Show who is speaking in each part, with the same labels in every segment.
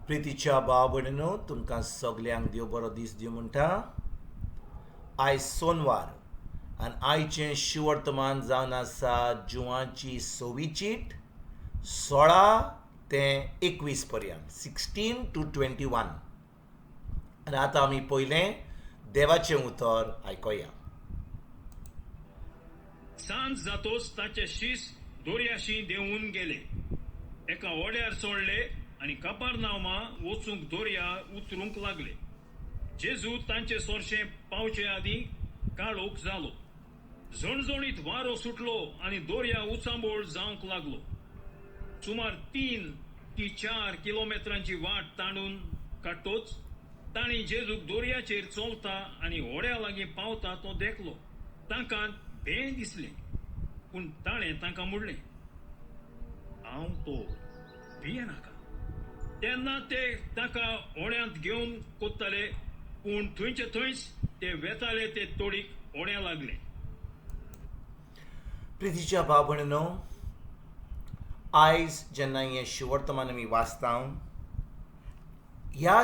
Speaker 1: प्रितीच्या भाव भयणीनो, तुमकां सगल्यांक देव बरो दीस दिवं म्हणटा. आयज सोनवार आनी आयचें शिवर्तमान जावन आसा जुवाची 26 चीट 16 ते 21 पर्यंत 16 to 21. आनी आतां आमी पयलें देवाचें उतर आयकोया.
Speaker 2: सांज जातोच ताचे शीस दोर्याशी देंवून गेले. एका ओड्यार सोडले आनी कपारनावमा वचूंक दोर्या उतरूंक लागले. जेजू तांचे सोरशें पावचे आदीं काळोख जालो. झणझणीत वारो सुटलो आनी दोर्या उचांबोळ जावंक लागलो. सुमार 3 ते 4 किलोमिटरांची वाट तांडून काडटोच तांणी जेजूक दोर्याचेर चलता आनी ओड्या लागीं पावता तो देखलो. तांकां भें दिसलें, पूण ताणें तांकां म्हणलें, हांव तो, भियेनाका. तेन्ना ते ताका ओड्यांत घेवन कोत्ताले, पूण थंयचे थंयच ते वेताले ते तोडीक ओड्या लागले.
Speaker 1: प्रितीच्या भाव भयणीनो, आयज जेन्ना हें शिवर्तमान आमी वाचता, ह्या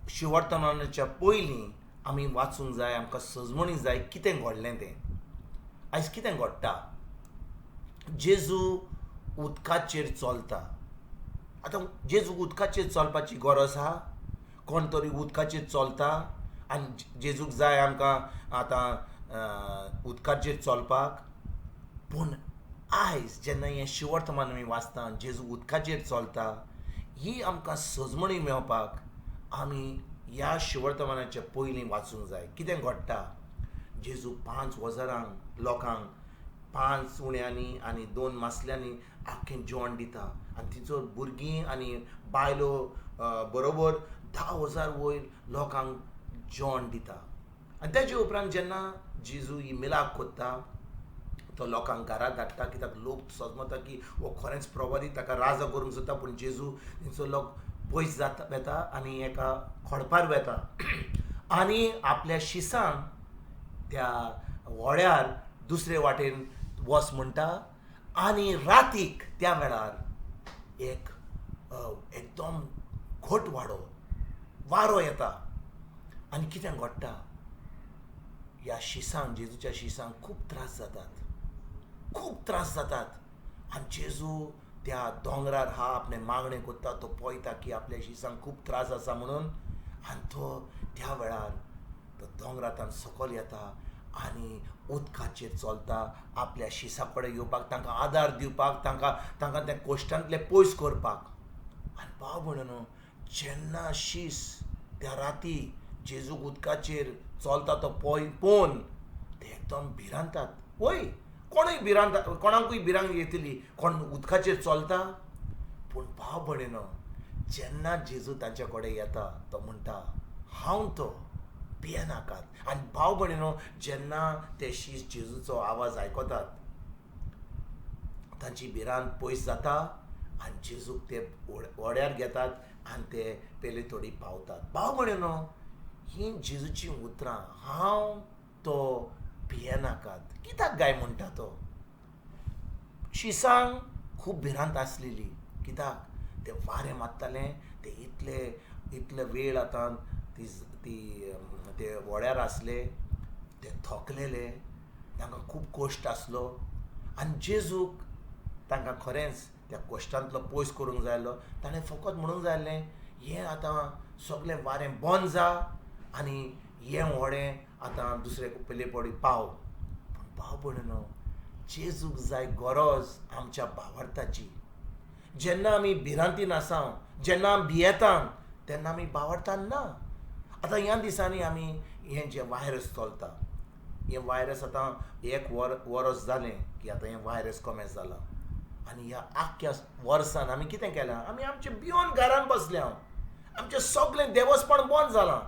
Speaker 1: शिवर्तमानाच्या पयलीं आमी वाचूंक जाय, आमकां सजमणीक जाय कितें घडलें तें. आयज कितें घडटा? जेजू उदकाचेर चलता. आतां जेजूक उदकाचेर चलपाची गरज आहा? कोण तरी उदकाचेर चलता आनी जेजूक जाय आमकां आतां उदकाचेर चलपाक. पूण आयज जेन्ना हें शिवर्तमान आमी वाचता, जेजू उदकाचेर चलता, ही आमकां सजमणी मेळपाक आमी ह्या शिवर्तमानाच्या पयलीं वाचूंक जाय. कितें घडटा? जेजू 5 वजरांक लोकांक 5 उण्यांनी आनी 2 मासल्यांनी आख्खें जेवण दिता आनी तिचो भुरगीं आनी बायलो बरोबर 10,000 वयर लोकांक जेवण दिता. आनी तेजे उपरांत जेन्ना जेजू ही मिलाप कोत्ता, तो लोकांक घरा धाडटा, कित्याक लोक समजता की हो खरेंच प्रवादी, ताका राजा करूंक सोदता. पूण जेजू तेंचो लोक पयस जाता वेता आनी एका खोडपार वेता आनी आपल्या शिसांक त्या व्हड्यार दुसरे वाटेन वच म्हणटा. आनी रातीक त्या वेळार एक एकदम घट वारो येता आनी कितें घडटा? ह्या शिसांक, जेजूच्या शिसांक खूब त्रास जातात आनी जेजू त्या दोंगरार आपणे मागणें कोत्ता. तो पळयता की आपल्या शिसांक खूब त्रास आसा म्हणून, आनी तो त्या वेळार तो दोंगरांतल्यान सकयल येता आनी उदकाचेर चलता आपल्या शिसा कडेन येवपाक, तांकां आदार दिवपाक, तांकां त्या कोश्टांतले पयस करपाक. आनी भाव भयणीनो, जेन्ना शीस त्या राती जेजूक उदकाचेर चलता तो पळोवन ते एकदम भिरांतात. वय कोणाकूय भिरांत येतली, कोण उदकाचेर चलता. पूण भाव भयणीनो, जेन्ना जेजू तांचे कडेन येता, तो म्हणटा, हांव तो, भियेनाकात. आनी भाव भयणीनो, जेन्ना ते शीस जेजूचो आवाज आयकतात, तांची भिरांत पयस जाता आनी जेजूक ते ओड्यार घेतात आनी ते पेले थोडी पावतात. भाव भयणीनो, ही जेजूची उतरां, हांव तो, भियेनाकात, कित्याक गाय म्हणटा तो? शिसांक खूब भिरांत आसलेली, कित्याक ते वारें मारतालें, ते इतले वेळ आतां ते व्हड्यार आसले, ते थकलेले, तांकां खूब कोश्ट आसलो. आनी जेजूक तांकां खरेंच त्या कोश्टांतलो पयस करूंक जाय आसलो. ताणें फकत म्हणूंक जाय आसलें, हें आतां सगळें वारें बंद जा आनी हें व्हडें आतां दुसरे पेले पडी पाव. पूण भाव भयणीनो, जेजूक जाय गरज आमच्या भावार्थाची. जेन्ना आमी भिरांतीन आसा, जेन्ना आमी भियेता, तेन्ना आमी भावार्थान ना. आतां ह्या दिसांनी आमी हें जें वायरस चलता, हें वायरस आतां 1 वर्स जालें की आतां हें वायरस कमी जालां. आनी ह्या आख्ख्या वर्सान आमी कितें केलां? आमी आमचें भिवन घरान बसल्या. आमचें सगळें देवस्थान बंद जालां.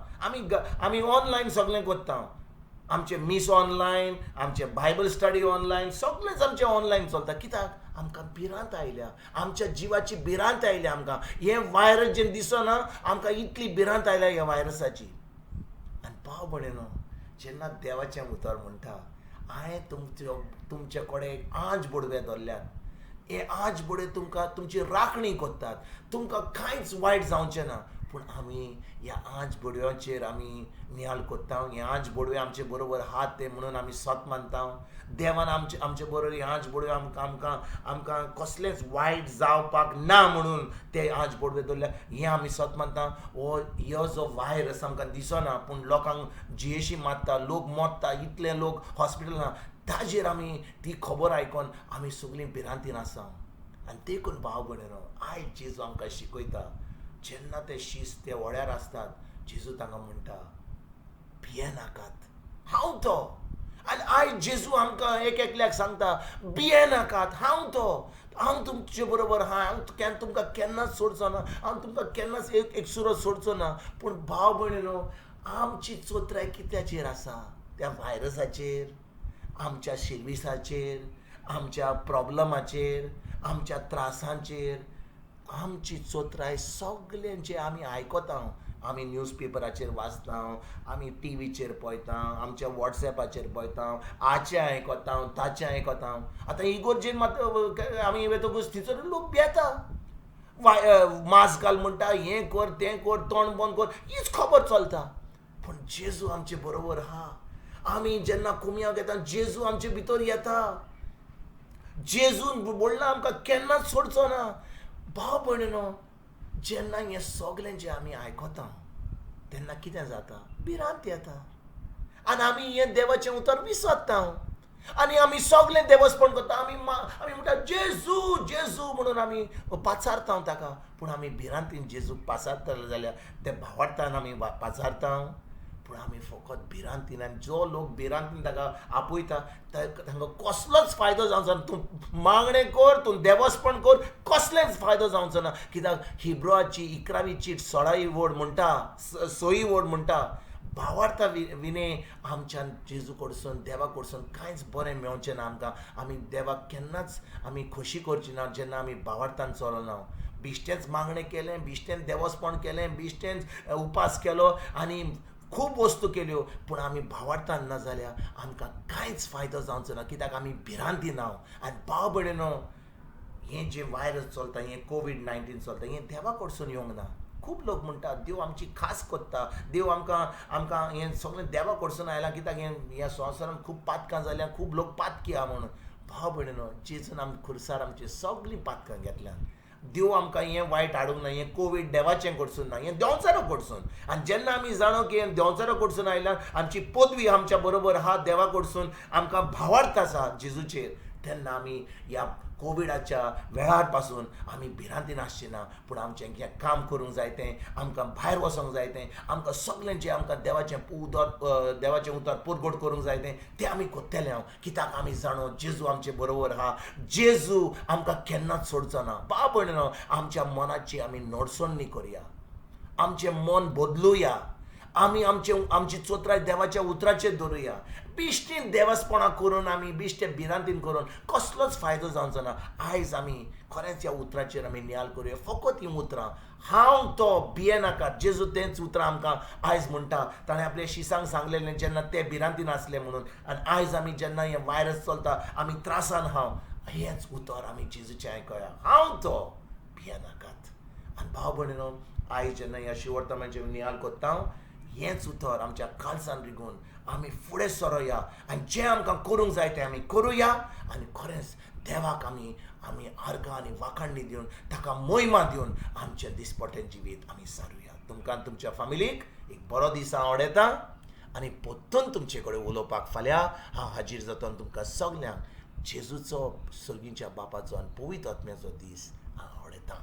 Speaker 1: आमी ऑनलायन सगळें कोत्ता. आमचें मीस ऑनलायन, आमचें बायबल स्टडी ऑनलायन, सगळेंच आमचें ऑनलायन चलता. कित्याक? आमकां भिरांत आयल्या, आमच्या जिवाची भिरांत आयल्या. आमकां हें वायरस जें दिसना, आमकां इतली भिरांत आयल्या ह्या वायरसाची. आनी भाव भयणीनो, जेन्ना देवाचें उतर म्हणटा, हांवें तुमचे कडेन एक आंज बुडवे धरल्यात, हे आज बडे तुमकां तुमची राखणी कोत्तात, तुमकां कांयच वायट जावचें ना. पूण आमी ह्या आज बडव्याचेर आमी नियाल कोत्ता. हे आज बडवे आमचे बरोबर आहात ते म्हणून आमी सत मानता. देवान आमचे बरोबर हे आज बडवे आमकां कसलेंच वायट जावपाक ना म्हणून ते आज बडवे दवरल्या. हें आमी सत मानता. हो जो वायरस आमकां दिसना पूण लोकांक जेशी मारता, लोक मरता, इतले लोक हॉस्पिटलां, ताजेर आमी ती खबर आयकून आमी सगळीं भिरांतीन आसा. आनी देखून भाव भयणीनो, आयज जेजू आमकां शिकयता, जेन्ना ते शीस ते व्हड्यार आसतात, जेजू तांकां म्हणटा, भियेनाकात, हांव तो. आनी आयज जेजू आमकां एक एकल्याक सांगता, भियेनाकात, हांव तो, हांव तुमचे बरोबर आहा, हांव तुमकां केन्नाच सोडचो ना, हांव तुमकां केन्नाच एक सुरो सोडचो ना. पूण भाव भयणीनो, आमची चोत्राय कित्याचेर आसा? त्या व्हायरसाचेर, आमच्या सर्विसाचेर, आमच्या प्रॉब्लमाचेर, आमच्या त्रासांचेर. आमची चोत्राय सगळ्यांचे आमी आयकता. आमी न्यूज पेपराचेर वाचता, आमी टीव्हीचेर पळयता, आमच्या वॉट्सॅपाचेर पळयता, हाचें आयकता, ताचें आयकता. आतां इगोर्जेन मात आमी वेतकूच थंयसर लोक भियेता. मास्क घाल म्हणटा, हें कर, तें कर, तोंड बंद कर, हीच खबर चलता. पूण जेजू आमचे बरोबर आहा. आमी जेन्ना कुमयाक येता, जेजू आमचे भितर येता. जेजून बोडला आमकां केन्नाच सोडचो ना. भाव भयणीनो, जेन्ना हें सगळें आमी आयकता, तेन्ना कितें जाता? भिरांत येता. आनी आमी हें देवाचें उतर विसरता. आनी आमी सगळें देवस्पण करता. आमी म्हणटा जेजू जेजू म्हणून आमी पाचारता ताका. पूण आमी भिरांतीन जेजूक पाचारतले जाल्यार ते भावार्थान आमी पाचारता. पूण आमी फकत भिरांतीन. आनी जो लोक भिरांतीन ताका आपयता, तांकां कसलोच फायदो जावचो ना. तूं मागणें कर, तूं देवस्पण कर, कसलेंच फायदो जावचो ना. कित्याक हिब्रुवाची 11वी चीट 16वी वड म्हणटा, 6वी वड म्हणटा, भावार्था विने आमच्यान जेजू कडसून, देवा कडसून कांयच बरें मेळचें ना आमकां. आमी देवाक केन्नाच आमी खोशी करची ना जेन्ना आमी भावार्थान चलना. बिश्टेंच मागणें केलें, बिश्टेंच देवस्पण केलें, बिश्टेंच उपास केलो आनी खूब वस्तू केल्यो, पूण आमी भावार्थान ना जाल्यार आमकां कांयच फायदो जावचो ना. कित्याक आमी भिरांतीन आहा. आनी भाव भयणीनो, हें जें वायरस चलता, हें कोवीड-19 चलता, हें देवा कडसून येवंक ना. खूब लोक म्हणटा देव आमची खास कोत्ता, देव आमकां हें सगळें देवा कडसून आयलां. कित्याक ह्या संवसारान खूब पातकां जाल्यां, खूब लोक पातकी आहा म्हणून. भाव भयणीनो, जेजून आमी खुर्सार आमची सगळीं पातकां घेतल्यान. देव आमकां हें वायट हाडूंक ना. हें कोवीड देवाचें कडसून ना, हें देंवचारा कडसून. आनी जेन्ना आमी जाणो की हें देंवचारा कडसून आयल्यान आमची पदवी आमच्या बरोबर आहा देवा कडसून, आमकां भावार्थ आसा जेजूचेर, तेन्ना आमी ह्या कोविडाच्या वेळार पासून आमी भिरांतीन आसची ना. पूण आमचें हें काम करूंक जाय तें, आमकां भायर वचोंक जाय तें, आमकां सगळ्यांचें आमकां देवाचें उतर परगट करूंक जाय तें आमी कोत्तेले हांव. कित्याक आमी जाणो जेजू आमचे बरोबर आहा. जेजू आमकां केन्नाच सोडचो ना. बाब भयणीनो, आमच्या मनाची आमी नडसणणी करया, आमचें मन बदलुया. आमी आमची चोत्राय देवाच्या उतराचेर दवरुया. बिश्टीन देवस्पणां करून आमी बिश्टे भिरांतीन करून कसलोच फायदो जावचो ना. आयज आमी खरेंच ह्या उतराचेर आमी नियाल करुया. फकत हीं उतरां, हांव तो, भियेनाकात. जेजू तेंच उतरां आमकां आयज म्हणटा. ताणें आपल्या शिसांक सांगलेलें जेन्ना ते भिरांतीन आसले म्हणून. आनी आयज आमी जेन्ना हें वायरस चलता, आमी त्रासान आहा, हेंच उतर आमी जेजूचें आयकया, हांव तो, भियेनाकात. आनी भाव भयणीनो, आयज जेन्ना ह्या शिवर्थमाचेर नियाल कोत्ता, हेंच उतर आमच्या काळजान रिगून आमी फुडें सरोया. आनी जें आमकां करूंक जाय तें आमी करुया. आनी खरेंच देवाक आमी आर्गां आनी वाखाणणी दिवन, ताका महिमा दिवन आमचें दिसपटें जिवीत आमी सारुया. तुमकां तुमच्या फॅमिलीक एक बरो दीस हांव आवडयता. आनी परतून तुमचे कडेन उलोवपाक फाल्यां हांव हाजीर जाता. तुमकां सगल्यांक जेजूचो, सर्गीच्या बापाचो आनी पवित्र आत्म्याचो दीस हांव आवडयता.